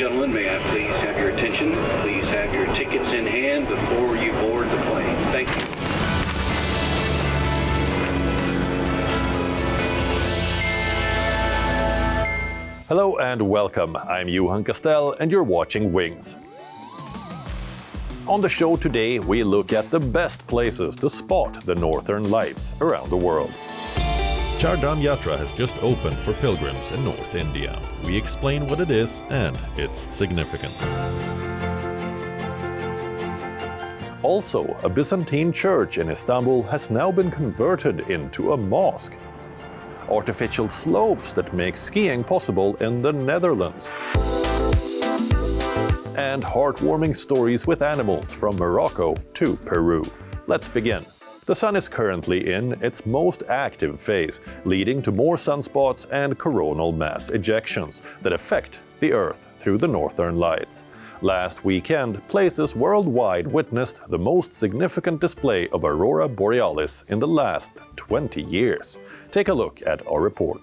gentlemen, may I please have your attention? Please have your tickets in hand before you board the plane. Thank you. Hello and welcome. I'm Johan Castell and you're watching Wings. On the show today, we look at the best places to spot the Northern Lights around the world. Char Dham Yatra has just opened for pilgrims in North India. We explain what it is and its significance. Also, a Byzantine church in Istanbul has now been converted into a mosque. Artificial slopes that make skiing possible in the Netherlands. And heartwarming stories with animals from Morocco to Peru. Let's begin. The sun is currently in its most active phase, leading to more sunspots and coronal mass ejections that affect the Earth through the Northern Lights. Last weekend, places worldwide witnessed the most significant display of Aurora Borealis in the last 20 years. Take a look at our report.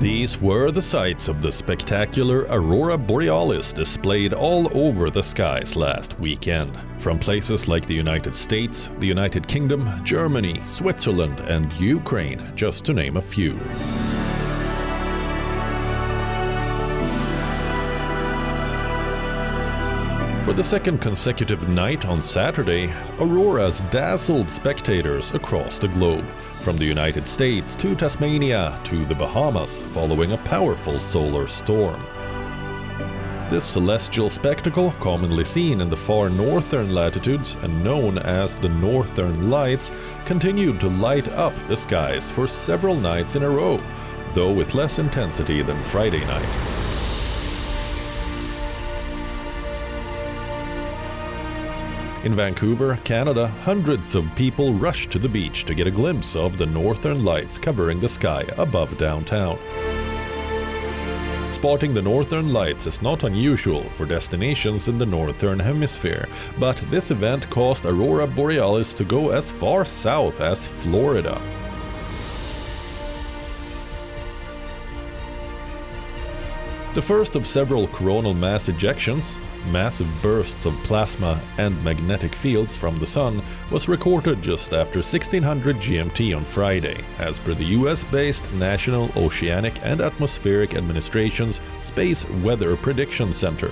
These were the sights of the spectacular Aurora Borealis displayed all over the skies last weekend. From places like the United States, the United Kingdom, Germany, Switzerland and Ukraine, just to name a few. For the second consecutive night on Saturday, auroras dazzled spectators across the globe, from the United States to Tasmania to the Bahamas, following a powerful solar storm. This celestial spectacle, commonly seen in the far northern latitudes and known as the Northern Lights, continued to light up the skies for several nights in a row, though with less intensity than Friday night. In Vancouver, Canada, hundreds of people rushed to the beach to get a glimpse of the Northern Lights covering the sky above downtown. Spotting the Northern Lights is not unusual for destinations in the Northern Hemisphere, but this event caused Aurora Borealis to go as far south as Florida. The first of several coronal mass ejections, massive bursts of plasma and magnetic fields from the sun, was recorded just after 1600 GMT on Friday, as per the US-based National Oceanic and Atmospheric Administration's Space Weather Prediction Center.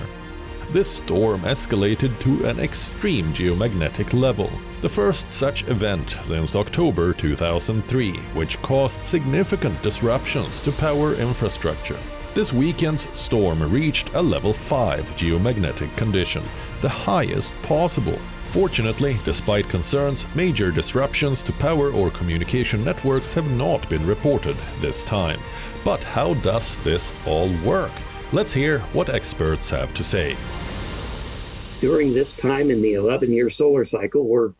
This storm escalated to an extreme geomagnetic level, the first such event since October 2003, which caused significant disruptions to power infrastructure. This weekend's storm reached a level 5 geomagnetic condition, the highest possible. Fortunately, despite concerns, major disruptions to power or communication networks have not been reported this time. But how does this all work? Let's hear what experts have to say. During this time in the 11-year solar cycle, we're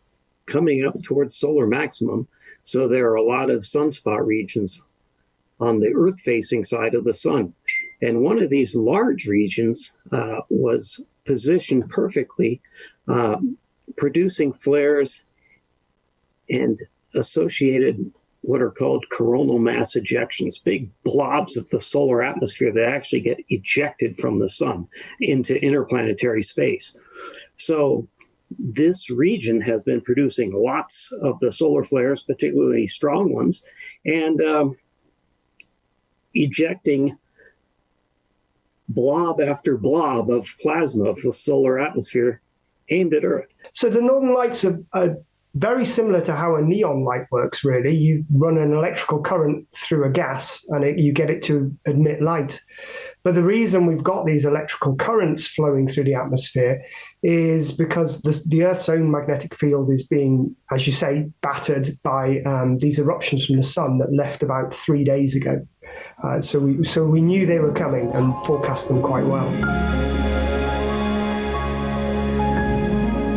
coming up towards solar maximum, so there are a lot of sunspot regions on the Earth-facing side of the sun. And one of these large regions was positioned perfectly, producing flares and associated what are called coronal mass ejections, big blobs of the solar atmosphere that actually get ejected from the sun into interplanetary space. So this region has been producing lots of the solar flares, particularly strong ones, and ejecting blob after blob of plasma of the solar atmosphere aimed at Earth. So the Northern Lights are very similar to how a neon light works, really. You run an electrical current through a gas and you get it to emit light. But the reason we've got these electrical currents flowing through the atmosphere is because the Earth's own magnetic field is being, as you say, battered by these eruptions from the sun that left about 3 days ago. So we knew they were coming and forecast them quite well.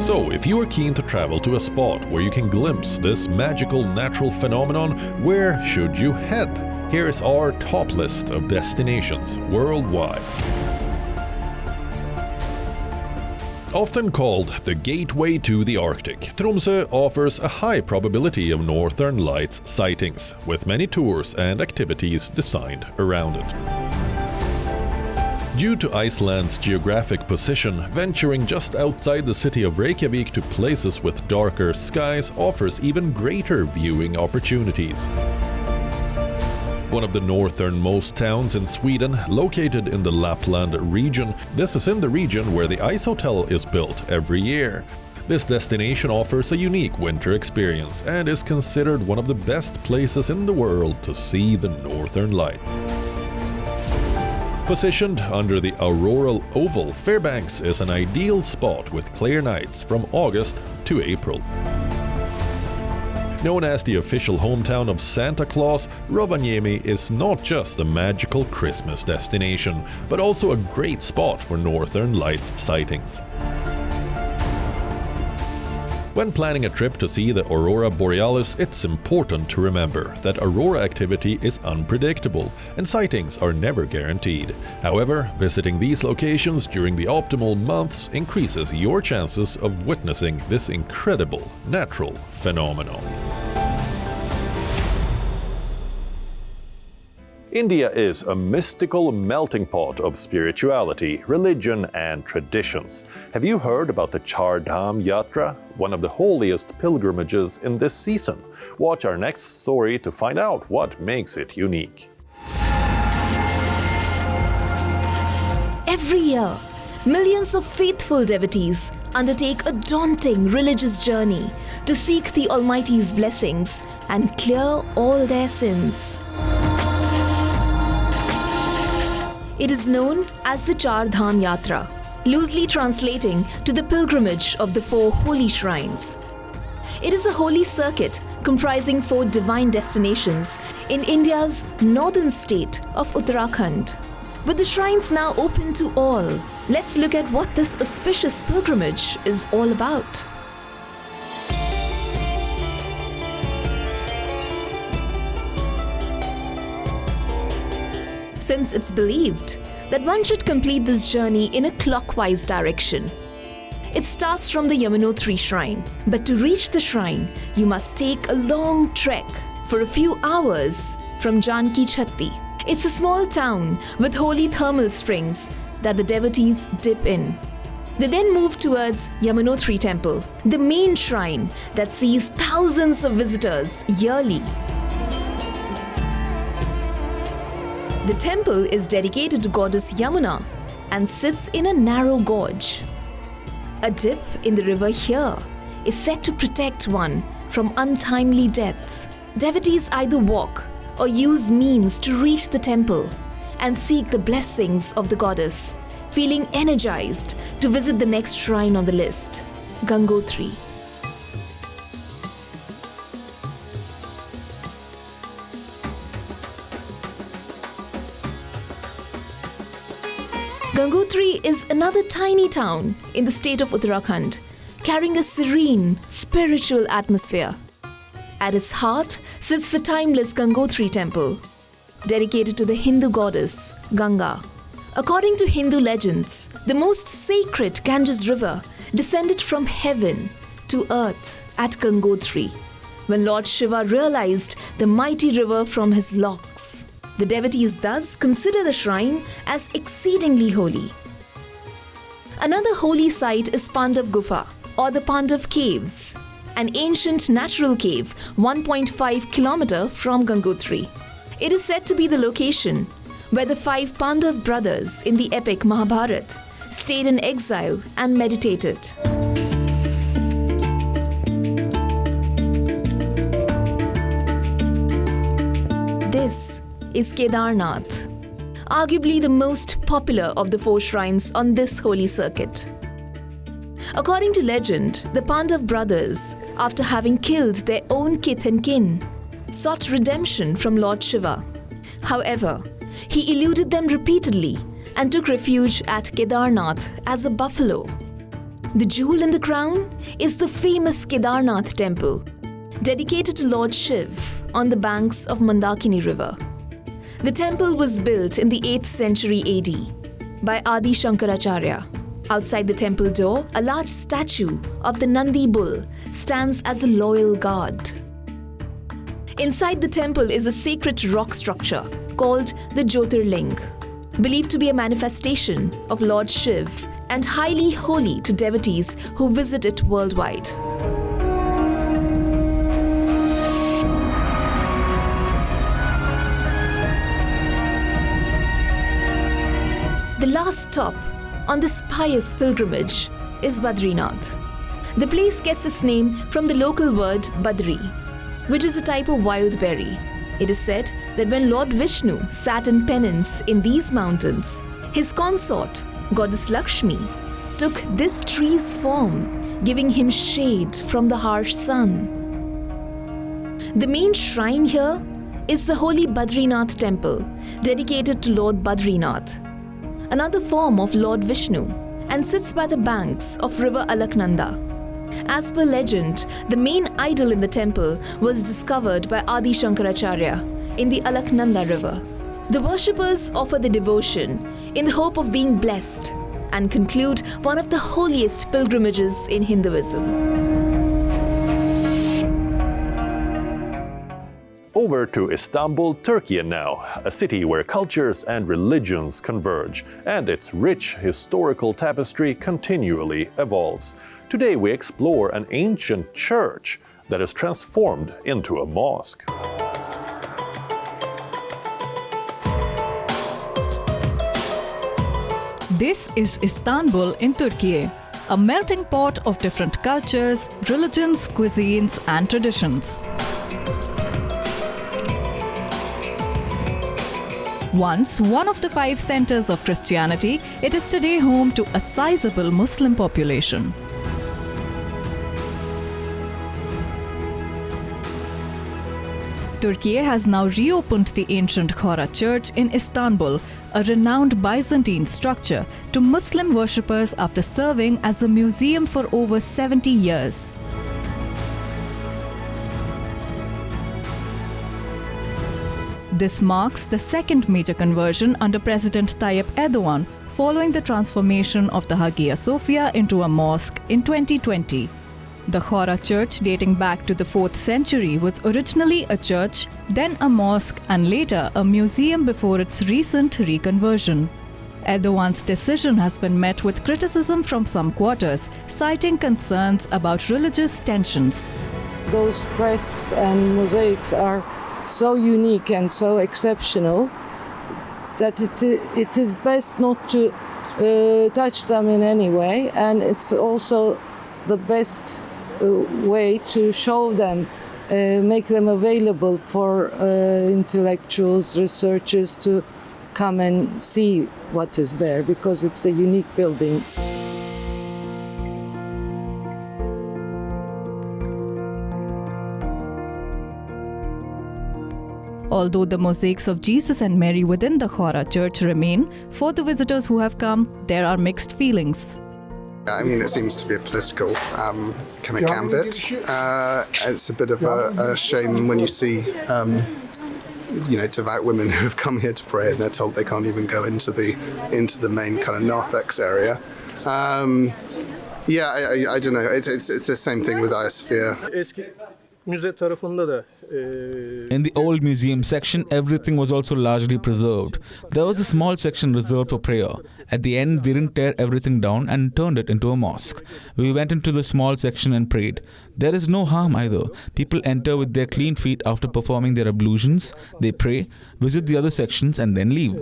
So, if you are keen to travel to a spot where you can glimpse this magical natural phenomenon, where should you head? Here's our top list of destinations worldwide. Often called the gateway to the Arctic, Tromsø offers a high probability of northern lights sightings, with many tours and activities designed around it. Due to Iceland's geographic position, venturing just outside the city of Reykjavik to places with darker skies offers even greater viewing opportunities. One of the northernmost towns in Sweden, located in the Lapland region, this is in the region where the Ice Hotel is built every year. This destination offers a unique winter experience and is considered one of the best places in the world to see the northern lights. Positioned under the auroral oval, Fairbanks is an ideal spot with clear nights from August to April. Known as the official hometown of Santa Claus, Rovaniemi is not just a magical Christmas destination, but also a great spot for northern lights sightings. When planning a trip to see the Aurora Borealis, it's important to remember that aurora activity is unpredictable and sightings are never guaranteed. However, visiting these locations during the optimal months increases your chances of witnessing this incredible natural phenomenon. India is a mystical melting pot of spirituality, religion and traditions. Have you heard about the Char Dham Yatra, one of the holiest pilgrimages in this season? Watch our next story to find out what makes it unique. Every year, millions of faithful devotees undertake a daunting religious journey to seek the Almighty's blessings and clear all their sins. It is known as the Char Dham Yatra, loosely translating to the pilgrimage of the 4 holy shrines. It is a holy circuit comprising 4 divine destinations in India's northern state of Uttarakhand. With the shrines now open to all, let's look at what this auspicious pilgrimage is all about. Since it's believed that one should complete this journey in a clockwise direction. It starts from the Yamunotri shrine, but to reach the shrine, you must take a long trek for a few hours from Janki Chatti. It's a small town with holy thermal springs that the devotees dip in. They then move towards Yamunotri temple, the main shrine that sees thousands of visitors yearly. The temple is dedicated to goddess Yamuna and sits in a narrow gorge. A dip in the river here is said to protect one from untimely death. Devotees either walk or use means to reach the temple and seek the blessings of the goddess, feeling energized to visit the next shrine on the list, Gangotri. Gangotri is another tiny town in the state of Uttarakhand, carrying a serene, spiritual atmosphere. At its heart sits the timeless Gangotri temple, dedicated to the Hindu goddess Ganga. According to Hindu legends, the most sacred Ganges river descended from heaven to earth at Gangotri, when Lord Shiva realized the mighty river from his locks. The devotees thus consider the shrine as exceedingly holy. Another holy site is Pandav Gufa, or the Pandav Caves, an ancient natural cave 1.5 km from Gangotri. It is said to be the location where the 5 Pandav brothers in the epic Mahabharata stayed in exile and meditated. This is Kedarnath, arguably the most popular of the 4 shrines on this holy circuit. According to legend, the Pandav brothers, after having killed their own kith and kin, sought redemption from Lord Shiva. However, he eluded them repeatedly and took refuge at Kedarnath as a buffalo. The jewel in the crown is the famous Kedarnath temple, dedicated to Lord Shiv on the banks of Mandakini river. The temple was built in the 8th century AD by Adi Shankaracharya. Outside the temple door, a large statue of the Nandi bull stands as a loyal guard. Inside the temple is a sacred rock structure called the Jyotirling, believed to be a manifestation of Lord Shiv and highly holy to devotees who visit it worldwide. The last stop on this pious pilgrimage is Badrinath. The place gets its name from the local word Badri, which is a type of wild berry. It is said that when Lord Vishnu sat in penance in these mountains, his consort, goddess Lakshmi, took this tree's form, giving him shade from the harsh sun. The main shrine here is the holy Badrinath temple, dedicated to Lord Badrinath, another form of Lord Vishnu, and sits by the banks of river Alaknanda. As per legend, the main idol in the temple was discovered by Adi Shankaracharya in the Alaknanda river. The worshippers offer the devotion in the hope of being blessed and conclude one of the holiest pilgrimages in Hinduism. Over to Istanbul, Turkey now, a city where cultures and religions converge, and its rich historical tapestry continually evolves. Today we explore an ancient church that is transformed into a mosque. This is Istanbul in Turkey, a melting pot of different cultures, religions, cuisines, and traditions. Once one of the 5 centers of Christianity, it is today home to a sizable Muslim population. Turkey has now reopened the ancient Khora Church in Istanbul, a renowned Byzantine structure, to Muslim worshippers after serving as a museum for over 70 years. This marks the second major conversion under President Tayyip Erdogan, following the transformation of the Hagia Sophia into a mosque in 2020. The Khora Church, dating back to the 4th century, was originally a church, then a mosque, and later a museum before its recent reconversion. Erdogan's decision has been met with criticism from some quarters, citing concerns about religious tensions. Those fresks and mosaics are so unique and so exceptional that it is best not to touch them in any way, and it's also the best way to show them, make them available for intellectuals, researchers to come and see what is there, because it's a unique building. Although the mosaics of Jesus and Mary within the Khora Church remain, for the visitors who have come, there are mixed feelings. I mean, it seems to be a political kind of gambit. It's a bit of a shame when you see, devout women who have come here to pray and they're told they can't even go into the main kind of narthex area. I don't know. It's the same thing with Hagia Sophia. In the old museum section, everything was also largely preserved. There was a small section reserved for prayer. At the end, they didn't tear everything down and turned it into a mosque. We went into the small section and prayed. There is no harm either. People enter with their clean feet after performing their ablutions. They pray, visit the other sections, and then leave.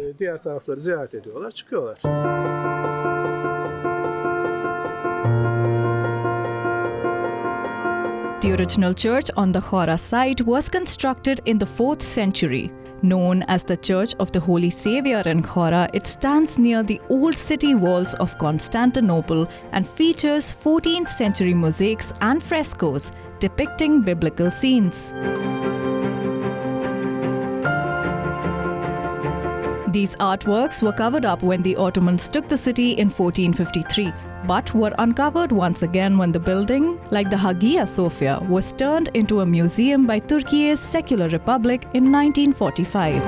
The original church on the Khora site was constructed in the 4th century. Known as the Church of the Holy Saviour in Khora, it stands near the old city walls of Constantinople and features 14th century mosaics and frescoes depicting biblical scenes. These artworks were covered up when the Ottomans took the city in 1453, but were uncovered once again when the building, like the Hagia Sophia, was turned into a museum by Turkey's secular republic in 1945.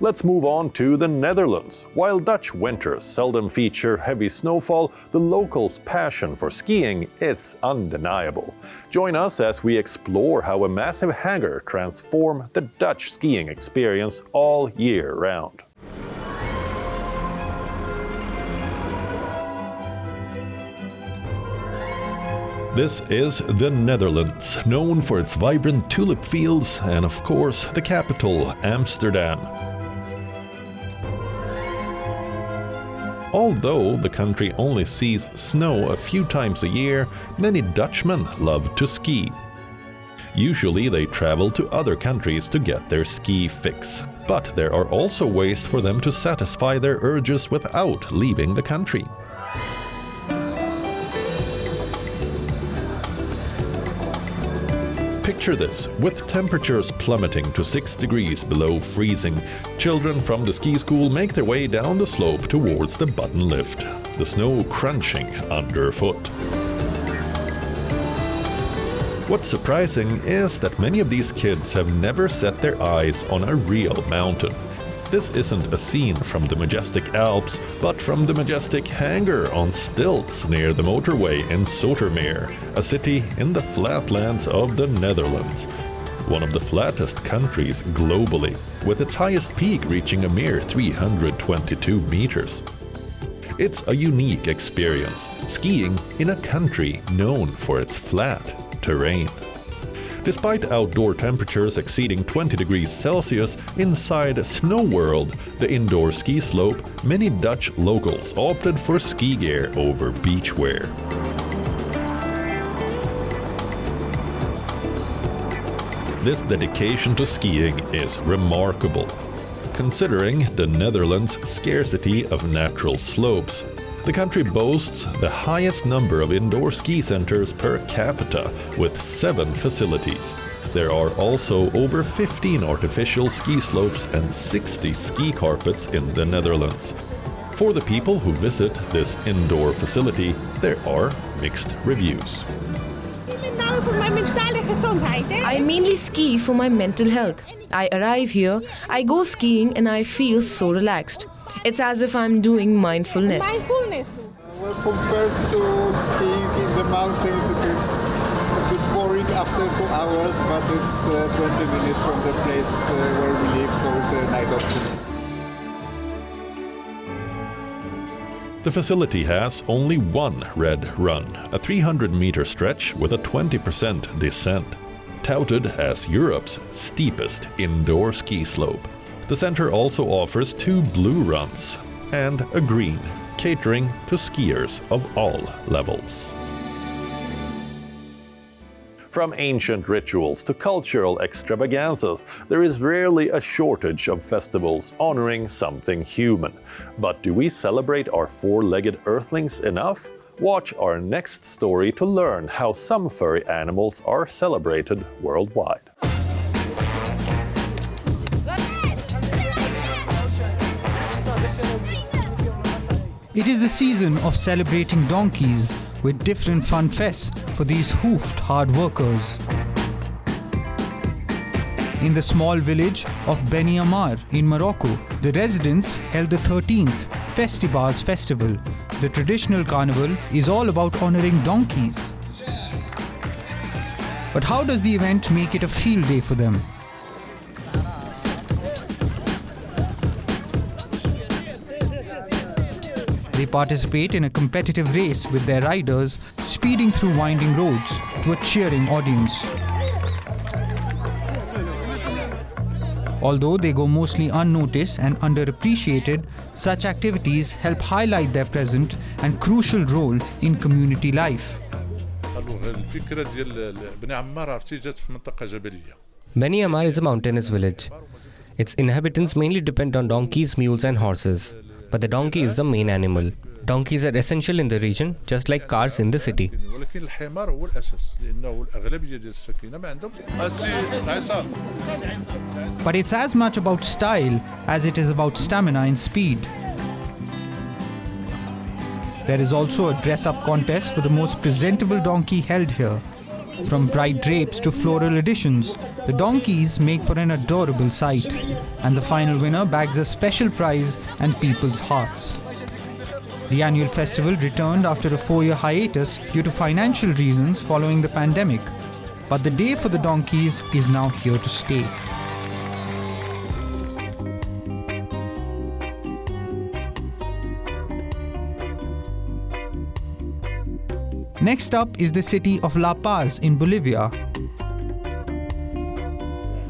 Let's move on to the Netherlands. While Dutch winters seldom feature heavy snowfall, the locals' passion for skiing is undeniable. Join us as we explore how a massive hangar transforms the Dutch skiing experience all year round. This is the Netherlands, known for its vibrant tulip fields and, of course, the capital, Amsterdam. Although the country only sees snow a few times a year, many Dutchmen love to ski. Usually they travel to other countries to get their ski fix. But there are also ways for them to satisfy their urges without leaving the country. Picture this, with temperatures plummeting to 6 degrees below freezing, children from the ski school make their way down the slope towards the button lift, the snow crunching underfoot. What's surprising is that many of these kids have never set their eyes on a real mountain. This isn't a scene from the majestic Alps, but from the majestic hangar on stilts near the motorway in Zoetermeer, a city in the flatlands of the Netherlands. One of the flattest countries globally, with its highest peak reaching a mere 322 meters. It's a unique experience, skiing in a country known for its flat terrain. Despite outdoor temperatures exceeding 20 degrees Celsius, inside Snow World, the indoor ski slope, many Dutch locals opted for ski gear over beachwear. This dedication to skiing is remarkable, considering the Netherlands' scarcity of natural slopes. The country boasts the highest number of indoor ski centers per capita, with 7 facilities. There are also over 15 artificial ski slopes and 60 ski carpets in the Netherlands. For the people who visit this indoor facility, there are mixed reviews. I mainly ski for my mental health. I arrive here, I go skiing and I feel so relaxed. It's as if I'm doing mindfulness. Well, compared to skiing in the mountains, it is a bit boring after 2 hours, but it's 20 minutes from the place where we live, so it's a nice option. The facility has only one red run, a 300-meter stretch with a 20% descent, touted as Europe's steepest indoor ski slope. The center also offers 2 blue runs and a green, catering to skiers of all levels. From ancient rituals to cultural extravaganzas, there is rarely a shortage of festivals honoring something human. But do we celebrate our 4-legged earthlings enough? Watch our next story to learn how some furry animals are celebrated worldwide. It is the season of celebrating donkeys with different fun fests for these hoofed hard workers. In the small village of Beni Ammar in Morocco, the residents held the 13th Festibars Festival. The traditional carnival is all about honoring donkeys. But how does the event make it a field day for them? They participate in a competitive race with their riders, speeding through winding roads to a cheering audience. Although they go mostly unnoticed and underappreciated, such activities help highlight their present and crucial role in community life. Beni Ammar is a mountainous village. Its inhabitants mainly depend on donkeys, mules and horses. But the donkey is the main animal. Donkeys are essential in the region, just like cars in the city. But it's as much about style as it is about stamina and speed. There is also a dress-up contest for the most presentable donkey held here. From bright drapes to floral additions, the donkeys make for an adorable sight, and the final winner bags a special prize and people's hearts. The annual festival returned after a 4-year hiatus due to financial reasons following the pandemic, but the day for the donkeys is now here to stay. Next up is the city of La Paz in Bolivia.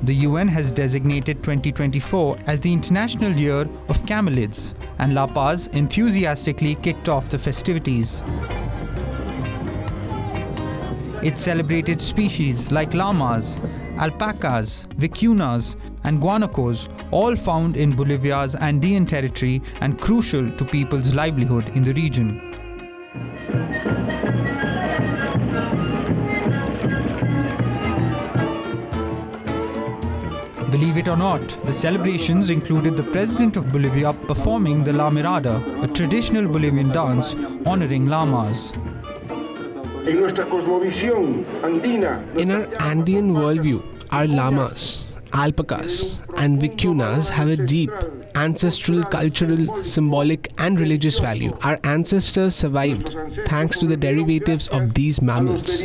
The UN has designated 2024 as the International Year of Camelids, and La Paz enthusiastically kicked off the festivities. It celebrated species like llamas, alpacas, vicuñas, and guanacos, all found in Bolivia's Andean territory and crucial to people's livelihood in the region. Believe it or not, the celebrations included the President of Bolivia performing the La Mirada, a traditional Bolivian dance honoring llamas. In our Andean worldview, our llamas, alpacas, and vicuñas have a deep ancestral, cultural, symbolic, and religious value. Our ancestors survived thanks to the derivatives of these mammals.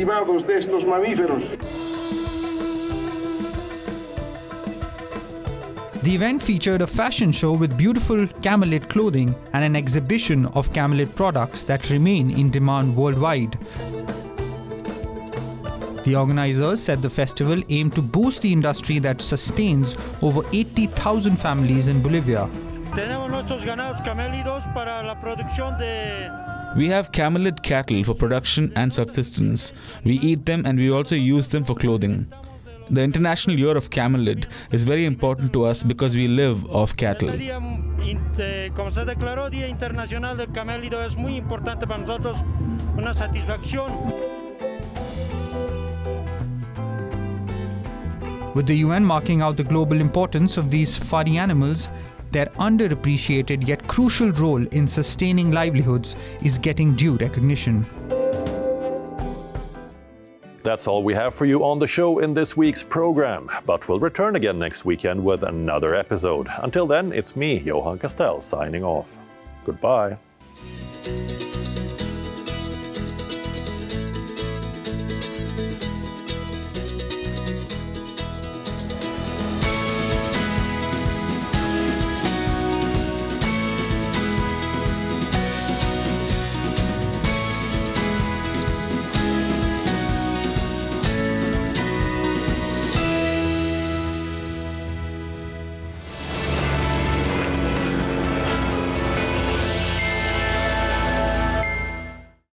The event featured a fashion show with beautiful camelid clothing and an exhibition of camelid products that remain in demand worldwide. The organizers said the festival aimed to boost the industry that sustains over 80,000 families in Bolivia. We have camelid cattle for production and subsistence. We eat them and we also use them for clothing. The International Year of Camelid is very important to us because we live off cattle. With the UN marking out the global importance of these furry animals, their underappreciated yet crucial role in sustaining livelihoods is getting due recognition. That's all we have for you on the show in this week's program, but we'll return again next weekend with another episode. Until then, it's me, Johan Castell, signing off. Goodbye.